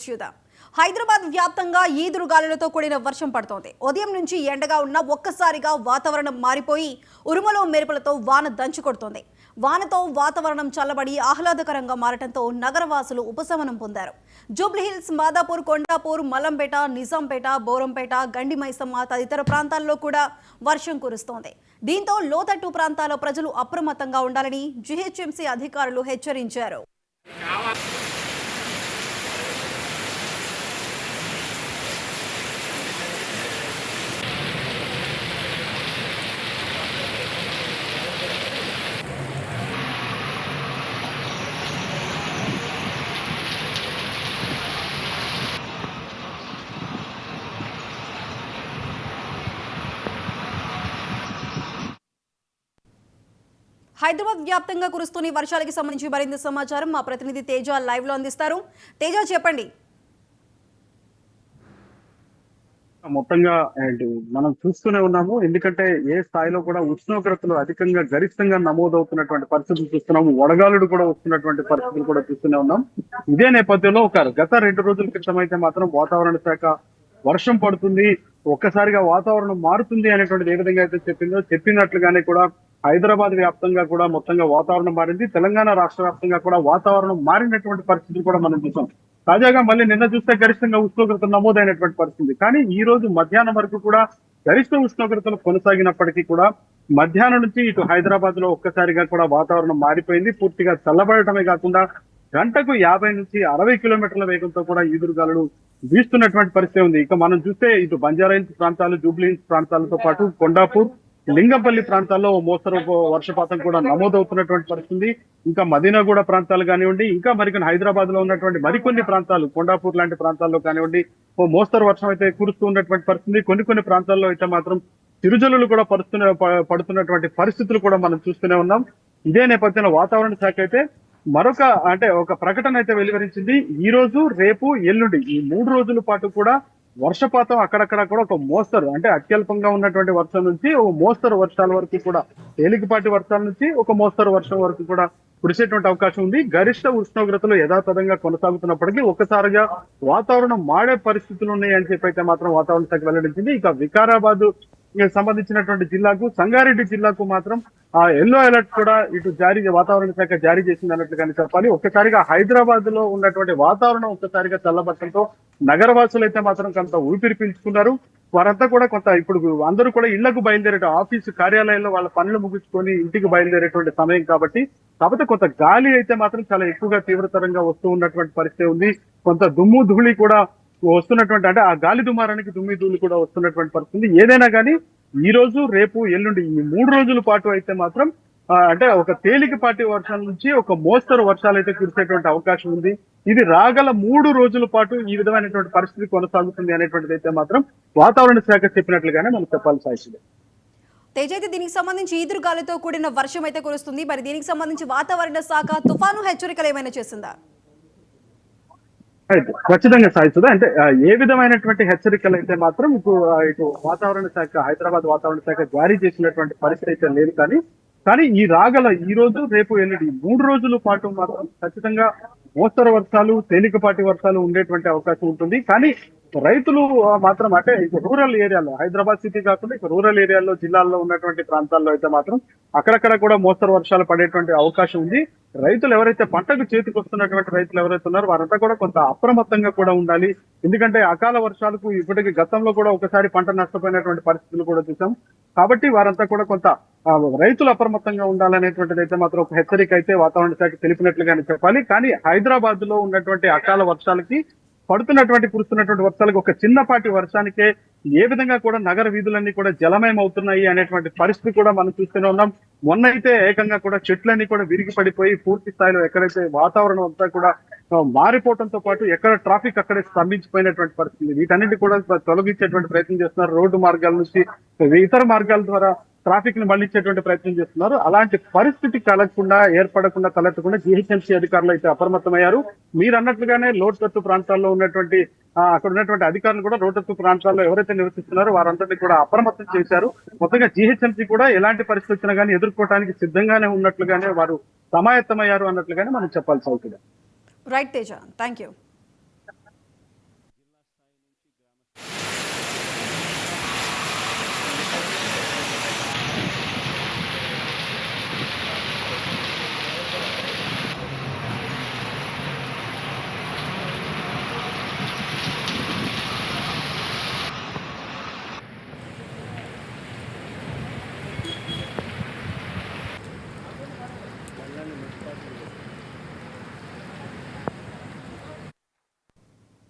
చూద్దాం. హైదరాబాద్ వ్యాప్తంగా ఈదురుగాలులతో కూడిన వర్షం పడుతోంది. ఉదయం నుంచి ఎండగా ఉన్న ఒక్కసారిగా వాతావరణం మారిపోయి ఉరుములు మెరుపులతో వాన దంచి కొడుతోంది. వానతో వాతావరణం చల్లబడి ఆహ్లాదకరంగా మారటంతో నగరవాసులు ఉపశమనం పొందారు. జూబ్లీహిల్స్, మాదాపూర్, కొండాపూర్, మల్లంపేట, నిజాంపేట, బోరంపేట, గండి మైసమ్మ తదితర ప్రాంతాల్లో కూడా వర్షం కురుస్తోంది. దీంతో లోతట్టు ప్రాంతాల ప్రజలు అప్రమత్తంగా ఉండాలని జీహెచ్ఎంసీ అధికారులు హెచ్చరించారు. హైదరాబాద్ వ్యాప్తంగా కురుస్తున్న వర్షాలకు సంబంధించి మరింత సమాచారం మా ప్రతినిధి తేజ లైవ్ లో అందిస్తారు. తేజ, చెప్పండి. మొత్తంగా మనం చూస్తూనే ఉన్నాము. ఎందుకంటే ఏ స్థాయిలో కూడా ఉష్ణోగ్రతలు అధికంగా గరిష్టంగా నమోదవుతున్నటువంటి పరిస్థితులు చూస్తున్నాము. వడగాలుడు కూడా వస్తున్నటువంటి పరిస్థితులు కూడా చూస్తూనే ఉన్నాం. ఇదే నేపథ్యంలో గత 2 రోజుల క్రితం అయితే మాత్రం వాతావరణ శాఖ వర్షం పడుతుంది, ఒక్కసారిగా వాతావరణం మారుతుంది అనేటువంటిది ఏ విధంగా అయితే చెప్పినట్లుగానే కూడా హైదరాబాద్ వ్యాప్తంగా కూడా మొత్తంగా వాతావరణం మారింది. తెలంగాణ రాష్ట్ర వ్యాప్తంగా కూడా వాతావరణం మారినటువంటి పరిస్థితులు కూడా మనం చూసాం. తాజాగా మళ్ళీ నిన్న చూస్తే గరిష్టంగా ఉష్ణోగ్రత నమోదైనటువంటి పరిస్థితి. కానీ ఈ రోజు మధ్యాహ్నం వరకు కూడా గరిష్ట ఉష్ణోగ్రతలు కొనసాగినప్పటికీ కూడా మధ్యాహ్నం నుంచి ఇటు హైదరాబాద్ లో ఒక్కసారిగా కూడా వాతావరణం మారిపోయింది. పూర్తిగా చల్లబడటమే కాకుండా గంటకు 50 నుంచి 60 కిలోమీటర్ల వేగంతో కూడా ఈదురుగాలులు వీస్తున్నటువంటి పరిస్థితి ఉంది. ఇక మనం చూస్తే ఇటు బంజారాహిల్స్ ప్రాంతాలు, జూబ్లీహిల్స్ ప్రాంతాలతో పాటు కొండాపూర్, లింగంపల్లి ప్రాంతాల్లో మోస్తరు వర్షపాతం కూడా నమోదవుతున్నటువంటి పరిస్థితి. ఇంకా మదీనాగూడ ప్రాంతాలు కానివ్వండి, ఇంకా మరికొన్ని హైదరాబాద్ లో ఉన్నటువంటి మరికొన్ని ప్రాంతాలు, కొండాపూర్ లాంటి ప్రాంతాల్లో కానివ్వండి మోస్తరు వర్షం అయితే కురుస్తూ ఉన్నటువంటి పరిస్థితి. కొన్ని ప్రాంతాల్లో అయితే మాత్రం చిరుజల్లులు కూడా పడుతున్నటువంటి పరిస్థితులు కూడా మనం చూస్తూనే ఉన్నాం. ఇదే నేపథ్యంలో వాతావరణ శాఖ అయితే ఒక ప్రకటన అయితే వెలువరించింది. ఈ రోజు, రేపు, ఎల్లుండి ఈ 3 రోజుల పాటు కూడా వర్షపాతం అక్కడక్కడ కూడా ఒక మోస్తరు అత్యల్పంగా ఉన్నటువంటి వర్షం నుంచి ఒక మోస్తరు వర్షాల వరకు కూడా, తేలికపాటి వర్షాల నుంచి ఒక మోస్తరు వర్షం వరకు కూడా కురిసేటువంటి అవకాశం ఉంది. గరిష్ట ఉష్ణోగ్రతలు యథాతథంగా కొనసాగుతున్నప్పటికీ ఒక్కసారిగా వాతావరణం మారే పరిస్థితులు ఉన్నాయని చెప్పి అయితే మాత్రం వాతావరణ శాఖ వెల్లడించింది. ఇక వికారాబాద్ సంబంధించినటువంటి జిల్లాకు, సంగారెడ్డి జిల్లాకు మాత్రం ఎల్లో అలర్ట్ కూడా ఇటు వాతావరణ శాఖ జారీ చేసింది అన్నట్లుగానే చెప్పాలి. ఒక్కసారిగా హైదరాబాద్ లో ఉన్నటువంటి వాతావరణం ఒక్కసారిగా చల్లబట్టడంతో నగరవాసులు అయితే మాత్రం కొంత ఊపిరి పీల్చుకున్నారు. వారంతా కూడా ఇప్పుడు అందరూ కూడా ఇళ్లకు బయలుదేరే, ఆఫీసు కార్యాలయాల్లో వాళ్ళ పనులు ముగించుకొని ఇంటికి బయలుదేరేటువంటి సమయం కాకపోతే కొంత గాలి అయితే మాత్రం చాలా ఎక్కువగా తీవ్రతరంగా వస్తూ ఉన్నటువంటి పరిస్థితి ఉంది. కొంత దుమ్ము ధూళి కూడా వస్తున్నటువంటి, ఆ గాలి దుమారానికి దుమ్మి ధూళి కూడా వస్తున్నటువంటి పరిస్థితి. ఏదైనా కానీ ఈ రోజు, రేపు, ఎల్లుండి ఈ 3 రోజుల పాటు అయితే మాత్రం ఒక తేలికపాటి వర్షాల నుంచి ఒక మోస్తరు వర్షాలు అయితే కురిసేటువంటి అవకాశం ఉంది. ఇది రాగల 3 రోజుల పాటు ఈ విధమైనటువంటి పరిస్థితి కొనసాగుతుంది అనేటువంటిది అయితే మాత్రం వాతావరణ శాఖ చెప్పినట్లుగానే మనం చెప్పాల్సి అవుతుంది. తేజ, అయితే దీనికి సంబంధించి ఈదురుగాలితో కూడిన వర్షం అయితే కురుస్తుంది. మరి దీనికి సంబంధించి వాతావరణ శాఖ తుఫాను హెచ్చరికలు ఏమైనా చేసిందా? ఖచ్చితంగా సాయిస్తుందా ఏ విధమైనటువంటి హెచ్చరికలు అయితే మాత్రం ఇటు వాతావరణ శాఖ, హైదరాబాద్ వాతావరణ శాఖ జారీ చేసినటువంటి పరిస్థితి అయితే లేదు. కానీ ఈ రాగల ఈ రోజు, రేపు, ఎల్లుండి 3 రోజుల పాటు మాత్రం ఖచ్చితంగా మోస్తరు వర్షాలు, తేలికపాటి వర్షాలు ఉండేటువంటి అవకాశం ఉంటుంది. కానీ రైతులు మాత్రం రూరల్ ఏరియాలో, హైదరాబాద్ సిటీ కాకుండా రూరల్ ఏరియాల్లో, జిల్లాల్లో ఉన్నటువంటి ప్రాంతాల్లో అయితే మాత్రం అక్కడక్కడ కూడా మోస్తరు వర్షాలు పడేటువంటి అవకాశం ఉంది. రైతులు ఎవరైతే పంటకు చేతికి వస్తున్నటువంటి రైతులు ఎవరైతే ఉన్నారో వారంతా కూడా కొంత అప్రమత్తంగా కూడా ఉండాలి. ఎందుకంటే అకాల వర్షాలకు ఇప్పటికీ గతంలో కూడా ఒకసారి పంట నష్టపోయినటువంటి పరిస్థితులు కూడా చూసాం. కాబట్టి వారంతా కూడా కొంత రైతులు అప్రమత్తంగా ఉండాలనేటువంటిది అయితే మాత్రం ఒక హెచ్చరిక అయితే వాతావరణ శాఖ తెలిపినట్లుగానే చెప్పాలి. కానీ హైదరాబాద్ లో ఉన్నటువంటి అకాల వర్షాలకి, కురుస్తున్నటువంటి వర్షాలకు, ఒక చిన్నపాటి వర్షానికే ఏ విధంగా కూడా నగర వీధులన్నీ కూడా జలమయం అవుతున్నాయి అనేటువంటి పరిస్థితి కూడా మనం చూస్తూనే ఉన్నాం. మొన్న అయితే ఏకంగా కూడా చెట్లన్నీ కూడా విరిగి పడిపోయి పూర్తి స్థాయిలో ఎక్కడైతే వాతావరణం అంతా కూడా మారిపోవడంతో పాటు ఎక్కడ ట్రాఫిక్ అక్కడే స్తంభించిపోయినటువంటి పరిస్థితి. వీటన్నిటి కూడా తొలగించేటువంటి ప్రయత్నం చేస్తున్నారు. రోడ్డు మార్గాల నుంచి ఇతర మార్గాల ద్వారా ట్రాఫిక్ ని మళ్లించేటువంటి ప్రయత్నం చేస్తున్నారు. అలాంటి పరిస్థితి ఏర్పడకుండా తలెత్తకుండా జీహెచ్ఎంసీ అధికారులు అయితే అప్రమత్తమయ్యారు. మీరు అన్నట్లుగానే లోతట్టు ప్రాంతాల్లో ఉన్నటువంటి అక్కడ ఉన్నటువంటి అధికారులు కూడా లోతట్టు ప్రాంతాల్లో ఎవరైతే నివసిస్తున్నారో వారందరినీ కూడా అప్రమత్తం చేశారు. మొత్తంగా జీహెచ్ఎంసీ కూడా ఎలాంటి పరిస్థితి వచ్చినా కానీ ఎదుర్కోవడానికి సిద్ధంగానే ఉన్నట్లుగానే వారు సమాయత్తమయ్యారు అన్నట్లుగానే మనం చెప్పాల్సి అవుతుంది. Right Teja, thank you.